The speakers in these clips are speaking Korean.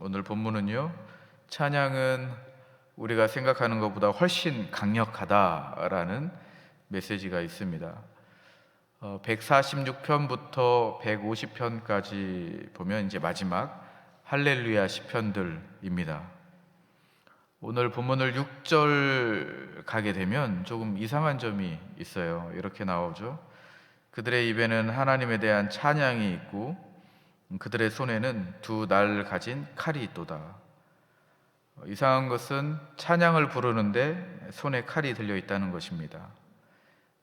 오늘 본문은요, 찬양은 우리가 생각하는 것보다 훨씬 강력하다라는 메시지가 있습니다. 146편부터 150편까지 보면 이제 마지막 할렐루야 시편들입니다. 오늘 본문을 6절 가게 되면 조금 이상한 점이 있어요. 이렇게 나오죠. 그들의 입에는 하나님에 대한 찬양이 있고 그들의 손에는 두 날 가진 칼이 있도다. 이상한 것은 찬양을 부르는데 손에 칼이 들려 있다는 것입니다.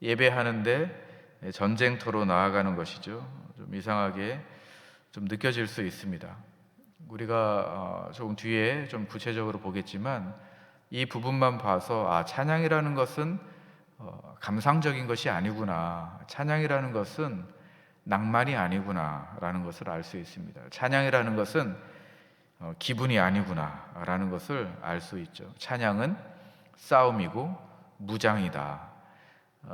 예배하는데 전쟁터로 나아가는 것이죠. 좀 이상하게 좀 느껴질 수 있습니다. 우리가 조금 뒤에 좀 구체적으로 보겠지만 이 부분만 봐서 찬양이라는 것은 감상적인 것이 아니구나, 찬양이라는 것은 낭만이 아니구나 라는 것을 알 수 있습니다. 찬양이라는 것은 기분이 아니구나 라는 것을 알 수 있죠. 찬양은 싸움이고 무장이다.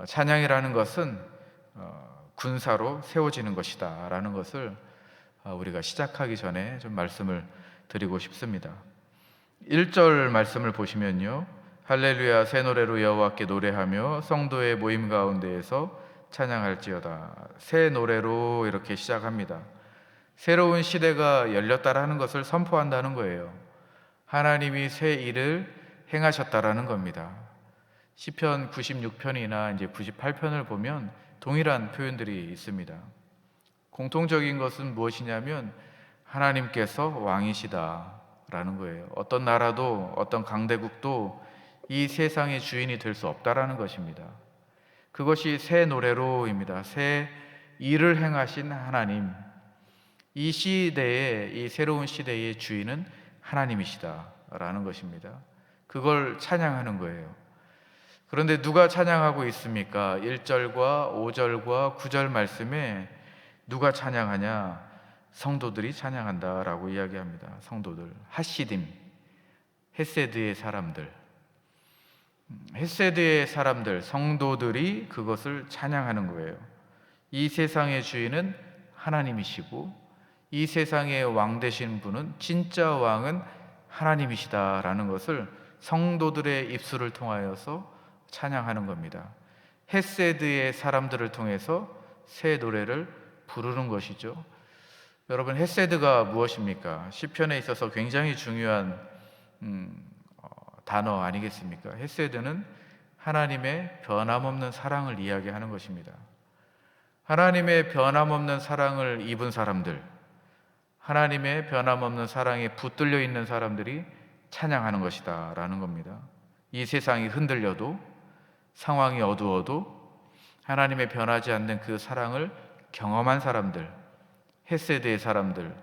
찬양이라는 것은 군사로 세워지는 것이다 라는 것을 우리가 시작하기 전에 좀 말씀을 드리고 싶습니다. 1절 말씀을 보시면요, 할렐루야 새 노래로 여호와께 노래하며 성도의 모임 가운데에서 찬양할지어다. 새 노래로 이렇게 시작합니다. 새로운 시대가 열렸다라는 것을 선포한다는 거예요. 하나님이 새 일을 행하셨다라는 겁니다. 시편 96편이나 이제 98편을 보면 동일한 표현들이 있습니다. 공통적인 것은 무엇이냐면 하나님께서 왕이시다라는 거예요. 어떤 나라도 어떤 강대국도 이 세상의 주인이 될 수 없다라는 것입니다. 그것이 새 노래로입니다. 새 일을 행하신 하나님, 이 시대에, 이 새로운 시대의 주인은 하나님이시다라는 것입니다. 그걸 찬양하는 거예요. 그런데 누가 찬양하고 있습니까? 1절과 5절과 9절 말씀에 누가 찬양하냐? 성도들이 찬양한다라고 이야기합니다. 성도들, 하시딤, 헤세드의 사람들, 헤세드의 사람들, 성도들이 그것을 찬양하는 거예요. 이 세상의 주인은 하나님이시고 이 세상의 왕 되신 분은, 진짜 왕은 하나님이시다라는 것을 성도들의 입술을 통하여서 찬양하는 겁니다. 헤세드의 사람들을 통해서 새 노래를 부르는 것이죠. 여러분, 헤세드가 무엇입니까? 시편에 있어서 굉장히 중요한 단어 아니겠습니까? 헤세드는 하나님의 변함없는 사랑을 이야기하는 것입니다. 하나님의 변함없는 사랑을 입은 사람들, 하나님의 변함없는 사랑에 붙들려 있는 사람들이 찬양하는 것이다 라는 겁니다. 이 세상이 흔들려도, 상황이 어두워도 하나님의 변하지 않는 그 사랑을 경험한 사람들, 헤세드의 사람들,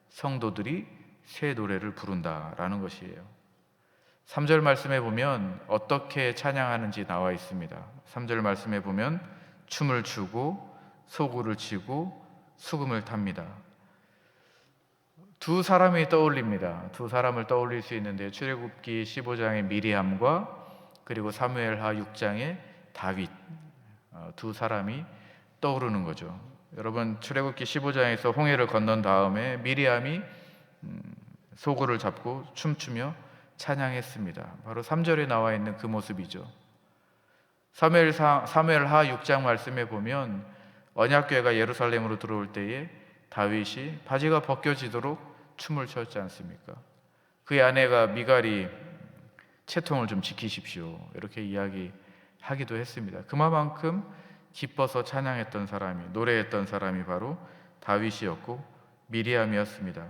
성도들이 새 노래를 부른다라는 것이에요. 3절 말씀에 보면 어떻게 찬양하는지 나와 있습니다. 3절 말씀에 보면 춤을 추고 소구를 치고 수금을 탑니다. 두 사람이 떠올립니다. 두 사람을 떠올릴 수 있는데, 출애굽기 15장의 미리암과 그리고 사무엘하 6장의 다윗, 두 사람이 떠오르는 거죠. 여러분, 출애굽기 15장에서 홍해를 건넌 다음에 미리암이 소구를 잡고 춤추며 찬양했습니다. 바로 3절에 나와 있는 그 모습이죠. 사무엘하 6장 말씀에 보면 언약궤가 예루살렘으로 들어올 때에 다윗이 바지가 벗겨지도록 춤을 췄지 않습니까? 그의 아내가 미갈이 채통을 좀 지키십시오 이렇게 이야기하기도 했습니다. 그만큼 기뻐서 찬양했던 사람이, 노래했던 사람이 바로 다윗이었고 미리암이었습니다.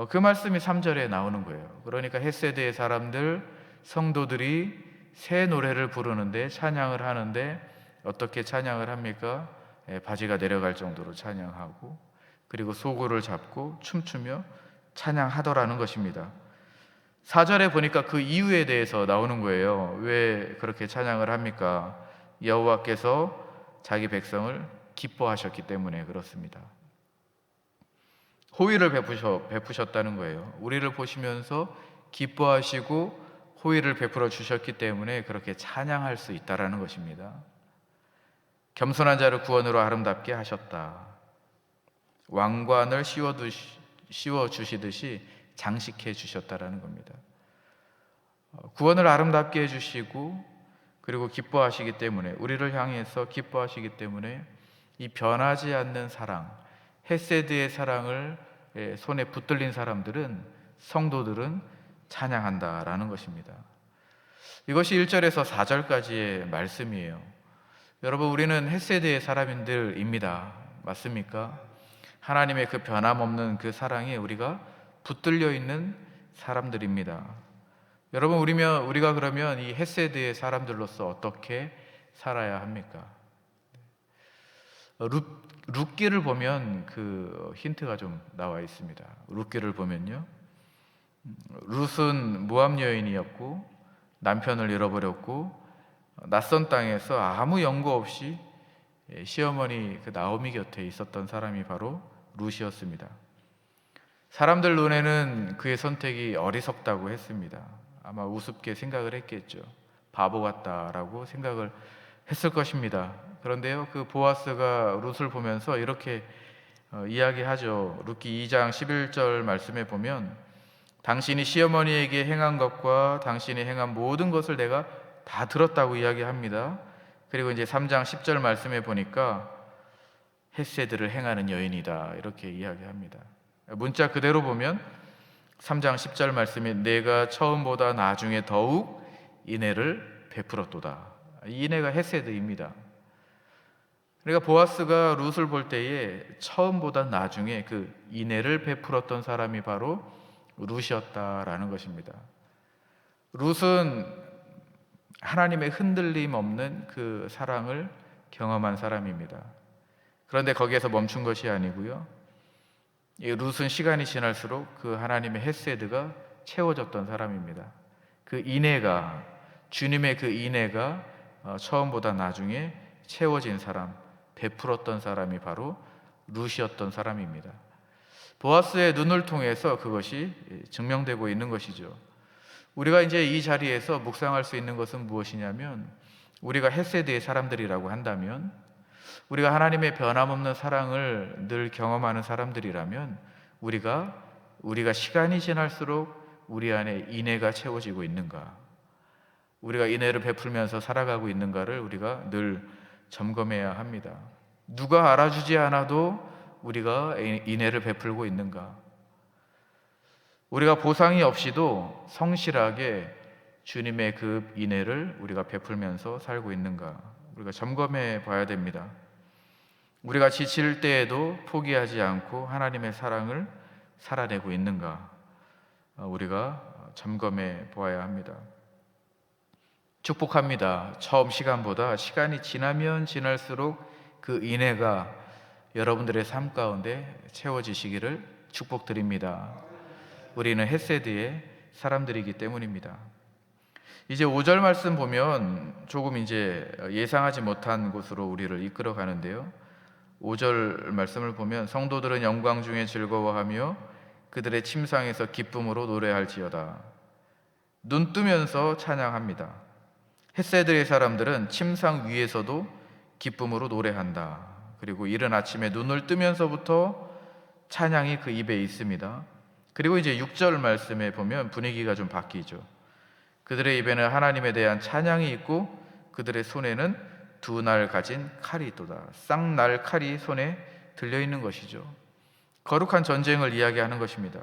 그 말씀이 3절에 나오는 거예요. 그러니까 헤세드의 사람들, 성도들이 새 노래를 부르는데, 찬양을 하는데 어떻게 찬양을 합니까? 바지가 내려갈 정도로 찬양하고, 그리고 소구를 잡고 춤추며 찬양하더라는 것입니다. 4절에 보니까 그 이유에 대해서 나오는 거예요. 왜 그렇게 찬양을 합니까? 여호와께서 자기 백성을 기뻐하셨기 때문에 그렇습니다. 호의를 베푸셨다는 거예요. 우리를 보시면서 기뻐하시고 호의를 베풀어 주셨기 때문에 그렇게 찬양할 수 있다라는 것입니다. 겸손한 자를 구원으로 아름답게 하셨다. 왕관을 씌워 주시듯이 장식해 주셨다라는 겁니다. 구원을 아름답게 해주시고 그리고 기뻐하시기 때문에, 우리를 향해서 기뻐하시기 때문에 이 변하지 않는 사랑, 헤세드의 사랑을 손에 붙들린 사람들은, 성도들은 찬양한다라는 것입니다. 이것이 1절에서 4절까지의 말씀이에요. 여러분, 우리는 헤세드의 사람들입니다. 맞습니까? 하나님의 그 변함없는 그 사랑에 우리가 붙들려 있는 사람들입니다. 여러분, 우리가 그러면 이 헤세드의 사람들로서 어떻게 살아야 합니까? 룻기를 보면 그 힌트가 좀 나와 있습니다. 룻기를 보면요, 룻은 모압 여인이었고 남편을 잃어버렸고 낯선 땅에서 아무 연고 없이 시어머니 그 나오미 곁에 있었던 사람이 바로 룻이었습니다. 사람들 눈에는 그의 선택이 어리석다고 했습니다. 아마 우습게 생각을 했겠죠. 바보 같다라고 생각을 했을 것입니다. 그런데요, 그 보아스가 룻을 보면서 이렇게 이야기하죠. 룻기 2장 11절 말씀에 보면, 당신이 시어머니에게 행한 것과 당신이 행한 모든 것을 내가 다 들었다고 이야기합니다. 그리고 이제 3장 10절 말씀에 보니까 헤세드를 행하는 여인이다, 이렇게 이야기합니다. 문자 그대로 보면 3장 10절 말씀에 내가 처음보다 나중에 더욱 인애를 베풀었도다. 이 인애가 헤세드입니다. 그러니까 보아스가 룻을 볼 때에 처음보다 나중에 그 인애를 베풀었던 사람이 바로 룻이었다라는 것입니다. 룻은 하나님의 흔들림 없는 그 사랑을 경험한 사람입니다. 그런데 거기에서 멈춘 것이 아니고요, 이 룻은 시간이 지날수록 그 하나님의 헤세드가 채워졌던 사람입니다. 그 인애가, 주님의 그 인애가 처음보다 나중에 채워진 사람, 베풀었던 사람이 바로 룻이었던 사람입니다. 보아스의 눈을 통해서 그것이 증명되고 있는 것이죠. 우리가 이제 이 자리에서 묵상할 수 있는 것은 무엇이냐면, 우리가 헤세드의 사람들이라고 한다면, 우리가 하나님의 변함없는 사랑을 늘 경험하는 사람들이라면, 우리가 시간이 지날수록 우리 안에 인애가 채워지고 있는가, 우리가 인애를 베풀면서 살아가고 있는가를 우리가 늘 점검해야 합니다. 누가 알아주지 않아도 우리가 인애를 베풀고 있는가, 우리가 보상이 없이도 성실하게 주님의 그 인애를 우리가 베풀면서 살고 있는가, 우리가 점검해 봐야 됩니다. 우리가 지칠 때에도 포기하지 않고 하나님의 사랑을 살아내고 있는가, 우리가 점검해 보아야 합니다. 축복합니다. 처음 시간보다 시간이 지나면 지날수록 그 인애가 여러분들의 삶 가운데 채워지시기를 축복드립니다. 우리는 헤세드의 사람들이기 때문입니다. 이제 5절 말씀 보면 조금 이제 예상하지 못한 곳으로 우리를 이끌어 가는데요, 5절 말씀을 보면 성도들은 영광 중에 즐거워하며 그들의 침상에서 기쁨으로 노래할지어다. 눈 뜨면서 찬양합니다. 헤세드의 사람들은 침상 위에서도 기쁨으로 노래한다. 그리고 이른 아침에 눈을 뜨면서부터 찬양이 그 입에 있습니다. 그리고 이제 6절 말씀에 보면 분위기가 좀 바뀌죠. 그들의 입에는 하나님에 대한 찬양이 있고 그들의 손에는 두 날 가진 칼이 있도다. 쌍날 칼이 손에 들려있는 것이죠. 거룩한 전쟁을 이야기하는 것입니다.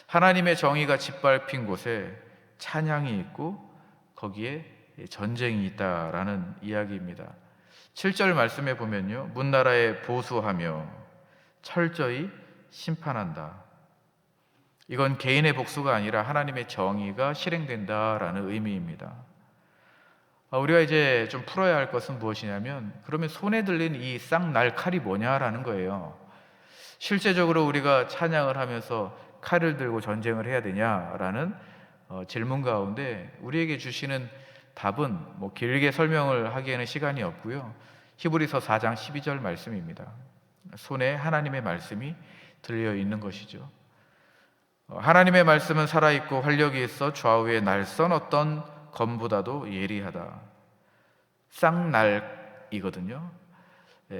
하나님의 정의가 짓밟힌 곳에 찬양이 있고 거기에 전쟁이 있다라는 이야기입니다. 7절 말씀에 보면요, 문나라에 보수하며 철저히 심판한다. 이건 개인의 복수가 아니라 하나님의 정의가 실행된다라는 의미입니다. 우리가 이제 좀 풀어야 할 것은 무엇이냐면, 그러면 손에 들린 이 쌍날 칼이 뭐냐라는 거예요. 실제적으로 우리가 찬양을 하면서 칼을 들고 전쟁을 해야 되냐라는 질문 가운데 우리에게 주시는 답은 뭐 길게 설명을 하기에는 시간이 없고요, 히브리서 4장 12절 말씀입니다. 손에 하나님의 말씀이 들려 있는 것이죠. 하나님의 말씀은 살아있고 활력이 있어 좌우의 날선 어떤 검보다도 예리하다. 쌍날이거든요.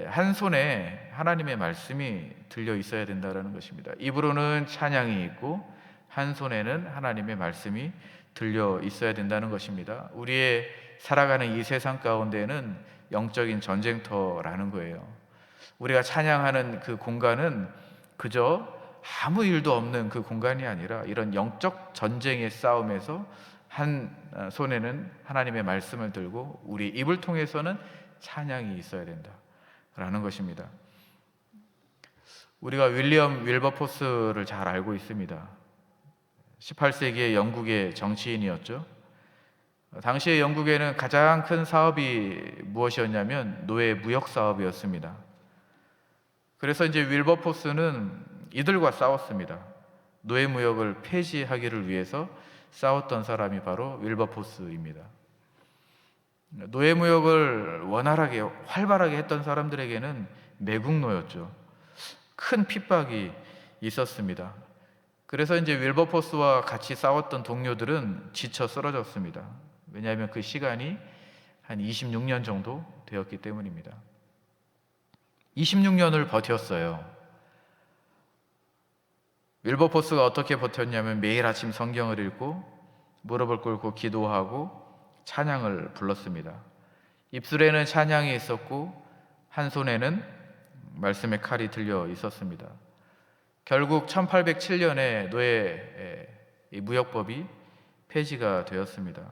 한 손에 하나님의 말씀이 들려 있어야 된다는 것입니다. 입으로는 찬양이 있고 한 손에는 하나님의 말씀이 들려 있어야 된다는 것입니다. 우리의 살아가는 이 세상 가운데는 영적인 전쟁터라는 거예요. 우리가 찬양하는 그 공간은 그저 아무 일도 없는 그 공간이 아니라 이런 영적 전쟁의 싸움에서 한 손에는 하나님의 말씀을 들고 우리 입을 통해서는 찬양이 있어야 된다라는 것입니다. 우리가 윌리엄 윌버포스를 잘 알고 있습니다. 18세기의 영국의 정치인이었죠. 당시의 영국에는 가장 큰 사업이 무엇이었냐면 노예 무역 사업이었습니다. 그래서 이제 윌버포스는 이들과 싸웠습니다. 노예 무역을 폐지하기를 위해서 싸웠던 사람이 바로 윌버포스입니다. 노예 무역을 원활하게 활발하게 했던 사람들에게는 매국노였죠. 큰 핍박이 있었습니다. 그래서 이제 윌버포스와 같이 싸웠던 동료들은 지쳐 쓰러졌습니다. 왜냐하면 그 시간이 한 26년 정도 되었기 때문입니다. 26년을 버텼어요. 윌버포스가 어떻게 버텼냐면 매일 아침 성경을 읽고 무릎을 꿇고 기도하고 찬양을 불렀습니다. 입술에는 찬양이 있었고 한 손에는 말씀의 칼이 들려 있었습니다. 결국 1807년에 노예 무역법이 폐지가 되었습니다.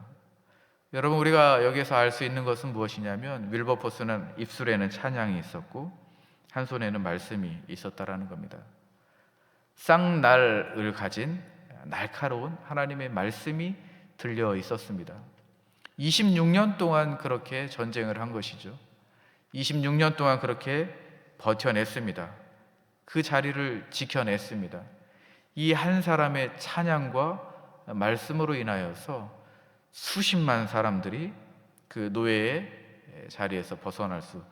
여러분, 우리가 여기서 알 수 있는 것은 무엇이냐면 윌버포스는 입술에는 찬양이 있었고 한 손에는 말씀이 있었다라는 겁니다. 쌍날을 가진 날카로운 하나님의 말씀이 들려 있었습니다. 26년 동안 그렇게 전쟁을 한 것이죠. 26년 동안 그렇게 버텨냈습니다. 그 자리를 지켜냈습니다. 이 한 사람의 찬양과 말씀으로 인하여서 수십만 사람들이 그 노예의 자리에서 벗어날 수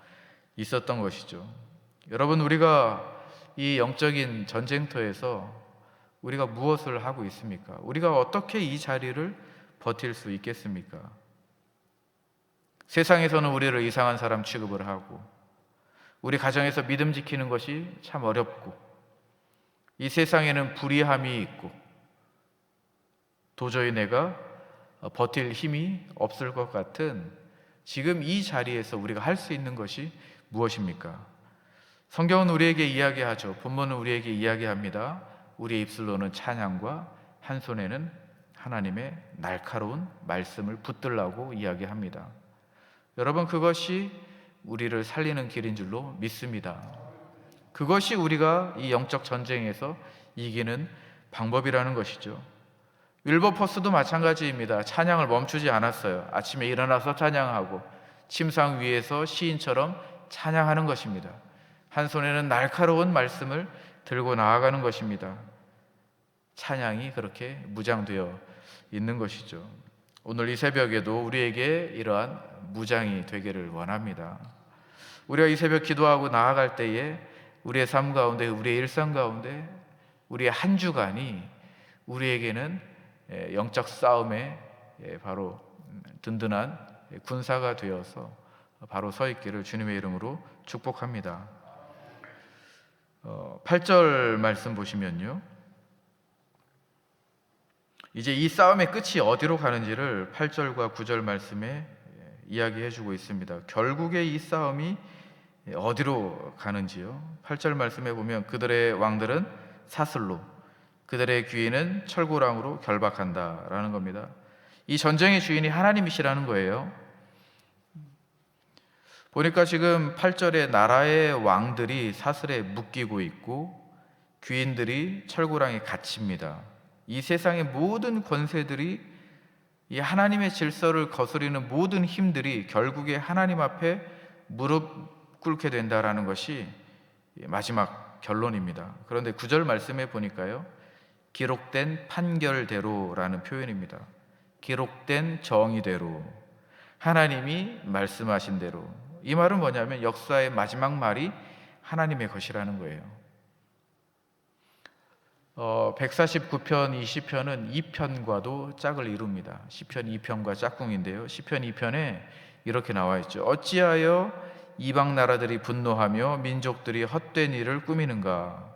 있었던 것이죠. 여러분, 우리가 이 영적인 전쟁터에서 우리가 무엇을 하고 있습니까? 우리가 어떻게 이 자리를 버틸 수 있겠습니까? 세상에서는 우리를 이상한 사람 취급을 하고 우리 가정에서 믿음 지키는 것이 참 어렵고 이 세상에는 불의함이 있고 도저히 내가 버틸 힘이 없을 것 같은 지금 이 자리에서 우리가 할 수 있는 것이 무엇입니까? 성경은 우리에게 이야기하죠. 본문은 우리에게 이야기합니다. 우리의 입술로는 찬양과 한 손에는 하나님의 날카로운 말씀을 붙들라고 이야기합니다. 여러분, 그것이 우리를 살리는 길인 줄로 믿습니다. 그것이 우리가 이 영적 전쟁에서 이기는 방법이라는 것이죠. 윌버포스도 마찬가지입니다. 찬양을 멈추지 않았어요. 아침에 일어나서 찬양하고 침상 위에서 시인처럼 찬양하는 것입니다. 한 손에는 날카로운 말씀을 들고 나아가는 것입니다. 찬양이 그렇게 무장되어 있는 것이죠. 오늘 이 새벽에도 우리에게 이러한 무장이 되기를 원합니다. 우리가 이 새벽 기도하고 나아갈 때에 우리의 삶 가운데, 우리의 일상 가운데, 우리의 한 주간이 우리에게는 영적 싸움에 바로 든든한 군사가 되어서 바로 서 있기를 주님의 이름으로 축복합니다. 8절 말씀 보시면요, 이제 이 싸움의 끝이 어디로 가는지를 8절과 9절 말씀에 이야기해 주고 있습니다. 결국에 이 싸움이 어디로 가는지요. 8절 말씀에 보면 그들의 왕들은 사슬로, 그들의 귀인은 철고랑으로 결박한다라는 겁니다. 이 전쟁의 주인이 하나님이시라는 거예요. 보니까 지금 8절에 나라의 왕들이 사슬에 묶이고 있고 귀인들이 철고랑에 갇힙니다. 이 세상의 모든 권세들이, 이 하나님의 질서를 거스리는 모든 힘들이 결국에 하나님 앞에 무릎 꿇게 된다라는 것이 마지막 결론입니다. 그런데 9절 말씀에 보니까요, 기록된 판결대로라는 표현입니다. 기록된 정의대로, 하나님이 말씀하신 대로. 이 말은 뭐냐면 역사의 마지막 말이 하나님의 것이라는 거예요. 149편, 20편은 2편과도 짝을 이룹니다. 시편 2편과 짝꿍인데요, 시편 2편에 이렇게 나와 있죠. 어찌하여 이방 나라들이 분노하며 민족들이 헛된 일을 꾸미는가?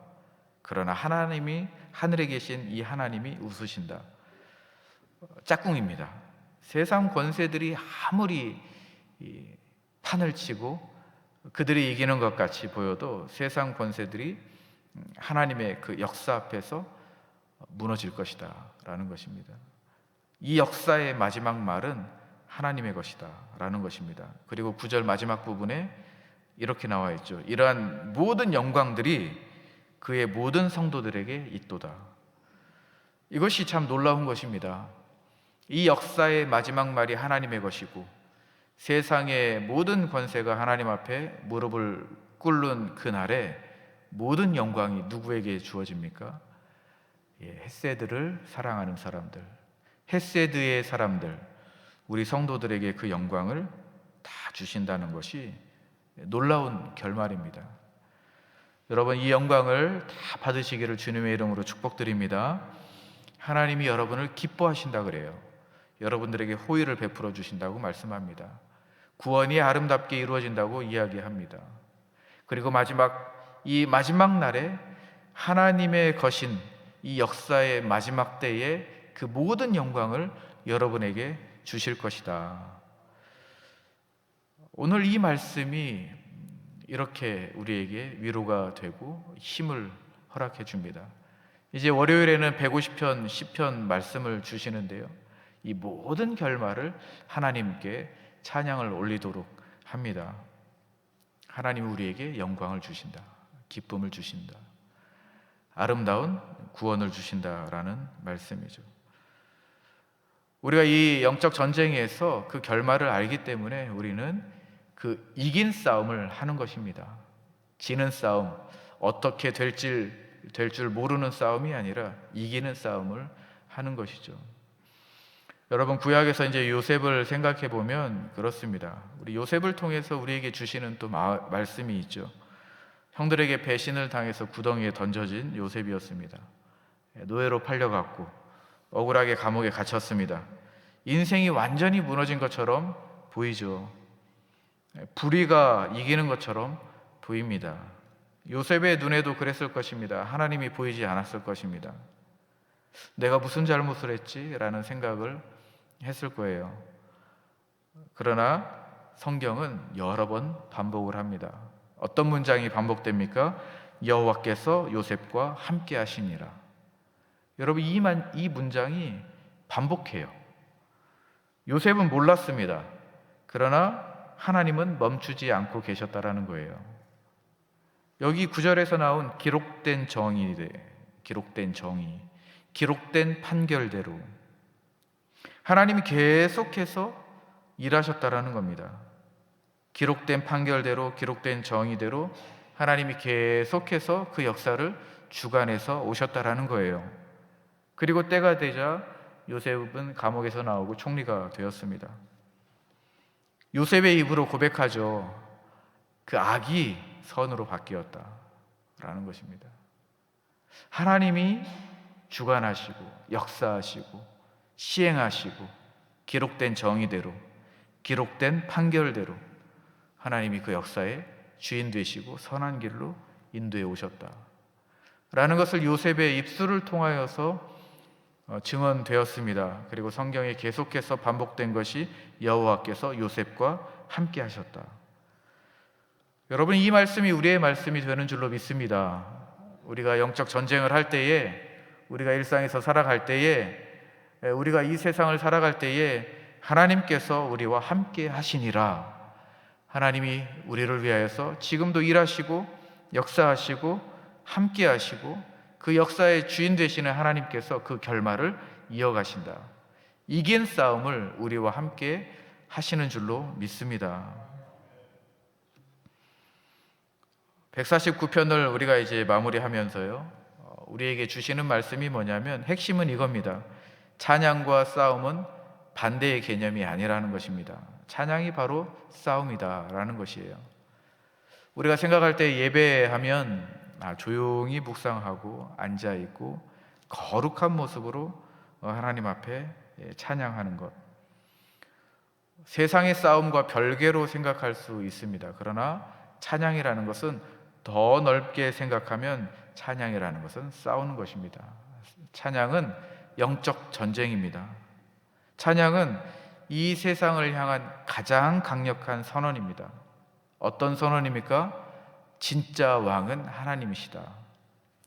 그러나 하나님이, 하늘에 계신 이 하나님이 웃으신다. 짝꿍입니다. 세상 권세들이 아무리 판을 치고 그들이 이기는 것 같이 보여도 세상 권세들이 하나님의 그 역사 앞에서 무너질 것이다 라는 것입니다. 이 역사의 마지막 말은 하나님의 것이다 라는 것입니다. 그리고 9절 마지막 부분에 이렇게 나와 있죠. 이러한 모든 영광들이 그의 모든 성도들에게 있도다. 이것이 참 놀라운 것입니다. 이 역사의 마지막 말이 하나님의 것이고 세상의 모든 권세가 하나님 앞에 무릎을 꿇는 그날에 모든 영광이 누구에게 주어집니까? 헷세드를 사랑하는 사람들, 헷세드의 사람들, 우리 성도들에게 그 영광을 다 주신다는 것이 놀라운 결말입니다. 여러분, 이 영광을 다 받으시기를 주님의 이름으로 축복드립니다. 하나님이 여러분을 기뻐하신다 그래요. 여러분들에게 호의를 베풀어 주신다고 말씀합니다. 구원이 아름답게 이루어진다고 이야기합니다. 그리고 이 마지막 날에 하나님의 것인 이 역사의 마지막 때에 그 모든 영광을 여러분에게 주실 것이다. 오늘 이 말씀이 이렇게 우리에게 위로가 되고 힘을 허락해 줍니다. 이제 월요일에는 150편 시편 말씀을 주시는데요, 이 모든 결말을 하나님께 찬양을 올리도록 합니다. 하나님이 우리에게 영광을 주신다, 기쁨을 주신다, 아름다운 구원을 주신다라는 말씀이죠. 우리가 이 영적 전쟁에서 그 결말을 알기 때문에 우리는 그 이긴 싸움을 하는 것입니다. 지는 싸움, 어떻게 될 줄 모르는 싸움이 아니라 이기는 싸움을 하는 것이죠. 여러분, 구약에서 이제 요셉을 생각해 보면 그렇습니다. 우리 요셉을 통해서 우리에게 주시는 또 말씀이 있죠. 형들에게 배신을 당해서 구덩이에 던져진 요셉이었습니다. 노예로 팔려갔고 억울하게 감옥에 갇혔습니다. 인생이 완전히 무너진 것처럼 보이죠. 불의가 이기는 것처럼 보입니다. 요셉의 눈에도 그랬을 것입니다. 하나님이 보이지 않았을 것입니다. 내가 무슨 잘못을 했지? 라는 생각을 했을 거예요. 그러나 성경은 여러 번 반복을 합니다. 어떤 문장이 반복됩니까? 여호와께서 요셉과 함께 하시니라. 여러분, 이 문장이 반복해요. 요셉은 몰랐습니다. 그러나 하나님은 멈추지 않고 계셨다라는 거예요. 여기 9절에서 나온 기록된 정의, 기록된 판결대로 하나님이 계속해서 일하셨다라는 겁니다. 기록된 판결대로, 기록된 정의대로 하나님이 계속해서 그 역사를 주관해서 오셨다라는 거예요. 그리고 때가 되자 요셉은 감옥에서 나오고 총리가 되었습니다. 요셉의 입으로 고백하죠. 그 악이 선으로 바뀌었다라는 것입니다. 하나님이 주관하시고 역사하시고 시행하시고 기록된 정의대로, 기록된 판결대로 하나님이 그 역사의 주인 되시고 선한 길로 인도해 오셨다라는 것을 요셉의 입술을 통하여서 증언되었습니다. 그리고 성경에 계속해서 반복된 것이 여호와께서 요셉과 함께 하셨다. 여러분, 이 말씀이 우리의 말씀이 되는 줄로 믿습니다. 우리가 영적 전쟁을 할 때에, 우리가 일상에서 살아갈 때에, 우리가 이 세상을 살아갈 때에 하나님께서 우리와 함께 하시니라. 하나님이 우리를 위하여서 지금도 일하시고 역사하시고 함께 하시고 그 역사의 주인 되시는 하나님께서 그 결말을 이어가신다. 이긴 싸움을 우리와 함께 하시는 줄로 믿습니다. 149편을 우리가 이제 마무리하면서요, 우리에게 주시는 말씀이 뭐냐면 핵심은 이겁니다. 찬양과 싸움은 반대의 개념이 아니라는 것입니다. 찬양이 바로 싸움이다라는 것이에요. 우리가 생각할 때 예배하면 조용히 묵상하고 앉아있고 거룩한 모습으로 하나님 앞에 찬양하는 것, 세상의 싸움과 별개로 생각할 수 있습니다. 그러나 찬양이라는 것은 더 넓게 생각하면 찬양이라는 것은 싸우는 것입니다. 찬양은 영적 전쟁입니다. 찬양은 이 세상을 향한 가장 강력한 선언입니다. 어떤 선언입니까? 진짜 왕은 하나님이시다.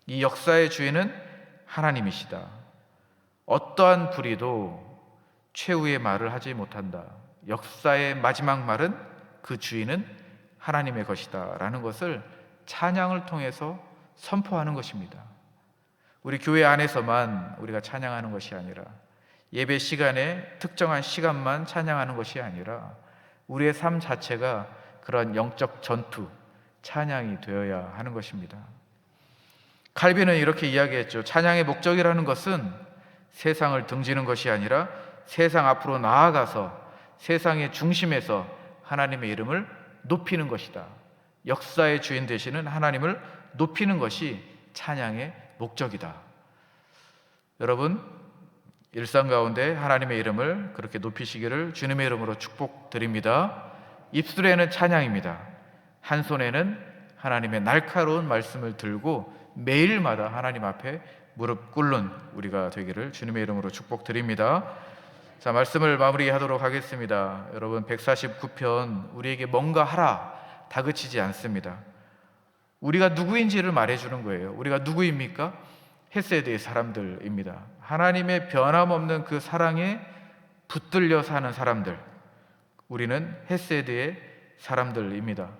이 역사의 주인은 하나님이시다. 어떠한 불의도 최후의 말을 하지 못한다. 역사의 마지막 말은 그 주인은 하나님의 것이다 라는 것을 찬양을 통해서 선포하는 것입니다. 우리 교회 안에서만 우리가 찬양하는 것이 아니라, 예배 시간에 특정한 시간만 찬양하는 것이 아니라 우리의 삶 자체가 그런 영적 전투, 찬양이 되어야 하는 것입니다. 칼빈은 이렇게 이야기했죠. 찬양의 목적이라는 것은 세상을 등지는 것이 아니라 세상 앞으로 나아가서 세상의 중심에서 하나님의 이름을 높이는 것이다. 역사의 주인 되시는 하나님을 높이는 것이 찬양의 목적이다. 여러분, 일상 가운데 하나님의 이름을 그렇게 높이시기를 주님의 이름으로 축복드립니다. 입술에는 찬양입니다. 한 손에는 하나님의 날카로운 말씀을 들고 매일마다 하나님 앞에 무릎 꿇는 우리가 되기를 주님의 이름으로 축복드립니다. 자, 말씀을 마무리하도록 하겠습니다. 여러분, 149편 우리에게 뭔가 하라 다그치지 않습니다. 우리가 누구인지를 말해주는 거예요. 우리가 누구입니까? 헤세드의 사람들입니다. 하나님의 변함없는 그 사랑에 붙들려 사는 사람들, 우리는 헤세드의 사람들입니다.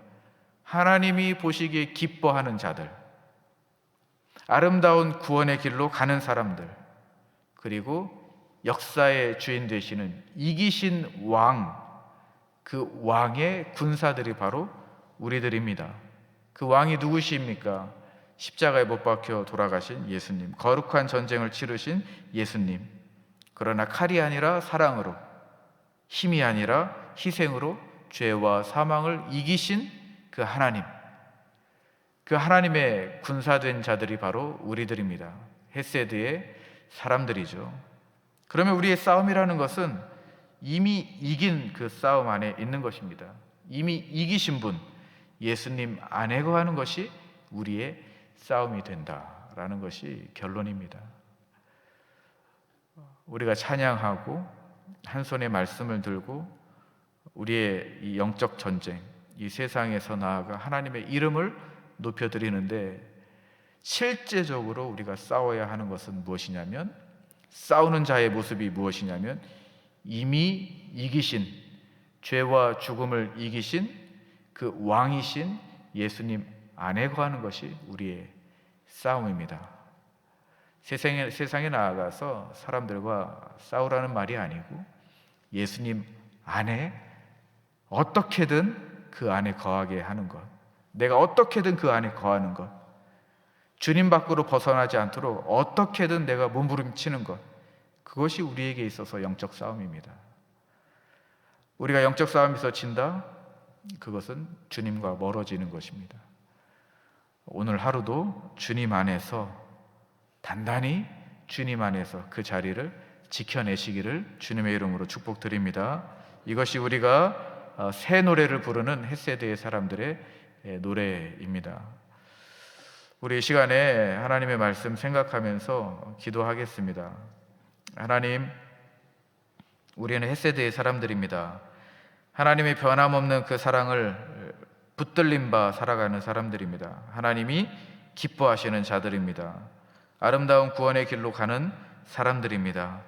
하나님이 보시기에 기뻐하는 자들, 아름다운 구원의 길로 가는 사람들, 그리고 역사의 주인 되시는 이기신 왕, 그 왕의 군사들이 바로 우리들입니다. 그 왕이 누구십니까? 십자가에 못 박혀 돌아가신 예수님, 거룩한 전쟁을 치르신 예수님. 그러나 칼이 아니라 사랑으로, 힘이 아니라 희생으로 죄와 사망을 이기신 그 하나님, 그 하나님의 군사된 자들이 바로 우리들입니다. 헤세드의 사람들이죠. 그러면 우리의 싸움이라는 것은 이미 이긴 그 싸움 안에 있는 것입니다. 이미 이기신 분, 예수님 안에 거하는 것이 우리의 싸움이 된다라는 것이 결론입니다. 우리가 찬양하고 한 손에 말씀을 들고 우리의 이 영적 전쟁, 이 세상에서 나아가 하나님의 이름을 높여드리는데, 실제적으로 우리가 싸워야 하는 것은 무엇이냐면, 싸우는 자의 모습이 무엇이냐면 이미 이기신, 죄와 죽음을 이기신 그 왕이신 예수님 안에 거하는 것이 우리의 싸움입니다. 세상에 나아가서 사람들과 싸우라는 말이 아니고 예수님 안에 어떻게든 그 안에 거하게 하는 것, 내가 어떻게든 그 안에 거하는 것, 주님 밖으로 벗어나지 않도록 어떻게든 내가 몸부림치는 것, 그것이 우리에게 있어서 영적 싸움입니다. 우리가 영적 싸움에서 진다? 그것은 주님과 멀어지는 것입니다. 오늘 하루도 주님 안에서 단단히 주님 안에서 그 자리를 지켜내시기를 주님의 이름으로 축복드립니다. 이것이 우리가 새 노래를 부르는 헤세드의 사람들의 노래입니다. 우리 이 시간에 하나님의 말씀 생각하면서 기도하겠습니다. 하나님, 우리는 헤세드의 사람들입니다. 하나님의 변함없는 그 사랑을 붙들린 바 살아가는 사람들입니다. 하나님이 기뻐하시는 자들입니다. 아름다운 구원의 길로 가는 사람들입니다.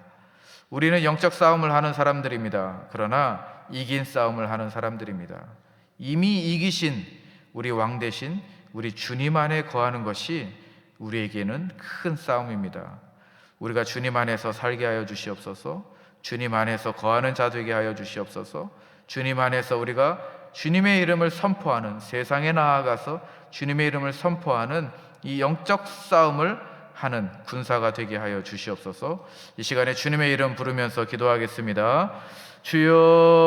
우리는 영적 싸움을 하는 사람들입니다. 그러나 이긴 싸움을 하는 사람들입니다. 이미 이기신 우리 왕 대신 우리 주님 안에 거하는 것이 우리에게는 큰 싸움입니다. 우리가 주님 안에서 살게 하여 주시옵소서. 주님 안에서 거하는 자 되게 하여 주시옵소서. 주님 안에서 우리가 주님의 이름을 선포하는, 세상에 나아가서 주님의 이름을 선포하는 이 영적 싸움을 하는 군사가 되게 하여 주시옵소서. 이 시간에 주님의 이름 부르면서 기도하겠습니다. 주여